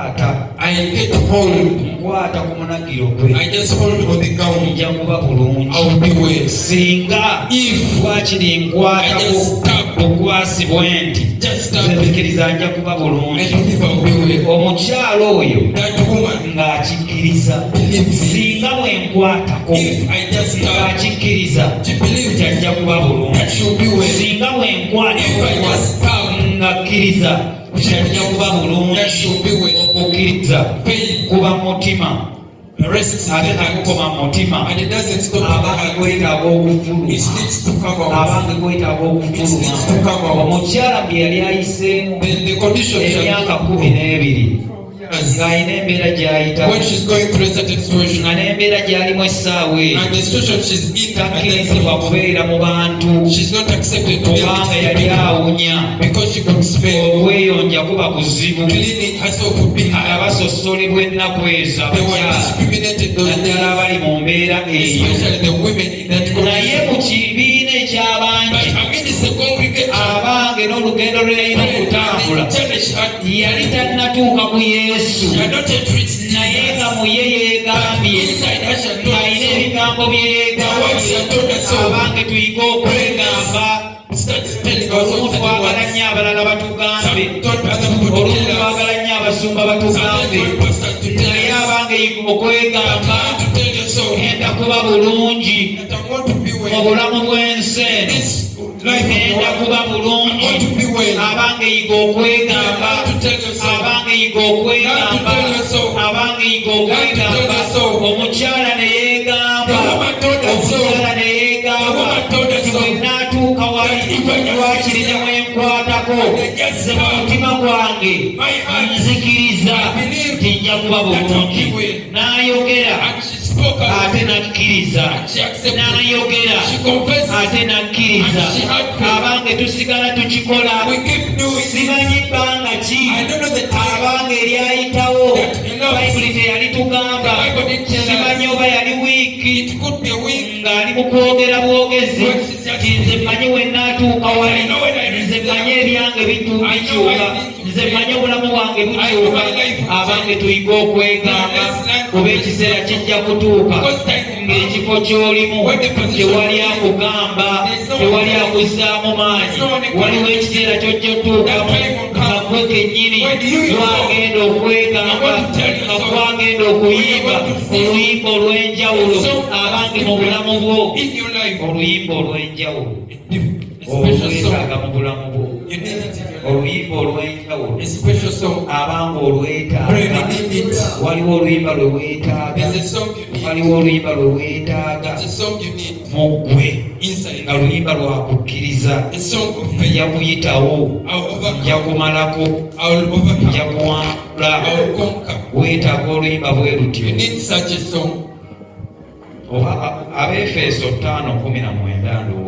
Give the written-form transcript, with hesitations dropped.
nkwata. I get hold. Nkwata ku munagiro gwe. I just hold on the gown. Nja kuba bulungi. I will be well. Singa If wakiri nkwatako okwasibwa enti nzikiriza nja kuba bulungi. Omukyalo oyo ng'akikkiriza. Singa bwe nkwatako ng'akikkiriza nja kuba bulungi. Singa bwe nkwatako ng'akkiriza nja kuba bulungi. Okukkiriza kuba mutima. Ate nakukoma mutima. Abange gwetaaga okufuluma. Abange gwetaaga okufuluma. Omukyala bwe yali ayiseemu emyaka 12 ng'alina embeera gy'ayitamu nga n'embeera gy'alimu essaawa eyo takkirizibwa kubeera mu bantu kubanga yali awunya okweyonja kuba kuzibu. Abasosolebwa ennaku ezo naddala abali mu mbeera eyo. Naye mu kibiina eky'abangi abange n'olugendo lwe yalina okutambula yali tannatuuka ku Yesu, naye nga mu ye yeegambye alina ebigambo bye yeegambye. Abange tuyige okwegamba. Olumu twagala nnyo abalala batugambe, olumu twagala nnyo abasumba batugambe, naye abange yiga okwegamba. Ngenda kuba bulungi mu bulamu bw'ensi eno. Ngenda kuba bulungi. Abange yiga okwegamba. Abange yiga okwegamba. Abange yiga okwegamba. Omukyala ne yeegamba. Omukyala ne yeegamba. Bwe naatuuka wakiri ne wenkwatako nze mu mutima gwange nzikiriza nti nja kuba bulungi. N'ayogera ate nakkiriza. N'ayogera ate nakkiriza. Abange tusigala tukikola. Simanyi bbanga ki abange eryayitawo Bayibuli teyalitugamba. Simanyi oba yali wiiki ng'ali mu kwogera bwogezi nti nze mmanyi we naatuuka wali, nze mmanyi ebyange bikyuka, nze mmanyi obulamu bwange bukyuka. Abange tuyige okwegamba kuba ekiseera kijja kutuuka ng'ekifo ky'olimu tewali akugamba, tewali akuzzaamu maanyi. Waliwo ekiseera ky'ojja otuukamu nga gwe kennyini gwagenda okwegamba, nga gwagenda okuyimba oluyimba olw'enjawulo. Abange mu bulamu bwo oluyimba olw'enjawulo olwetaaga mu bulamu bwo. Oluyimba olw'enjawulo abange olwetaaga. Waliwo oluyimba lwe weetaaga, waliwo oluyimba lwe weetaaga mu ggwe nga luyimba lwakukkiriza. Nja kuyitawo, nja kumalako, nja kuwangula. Weetaaga oluyimba bwe lutyo. Oba Abefeso 5:19.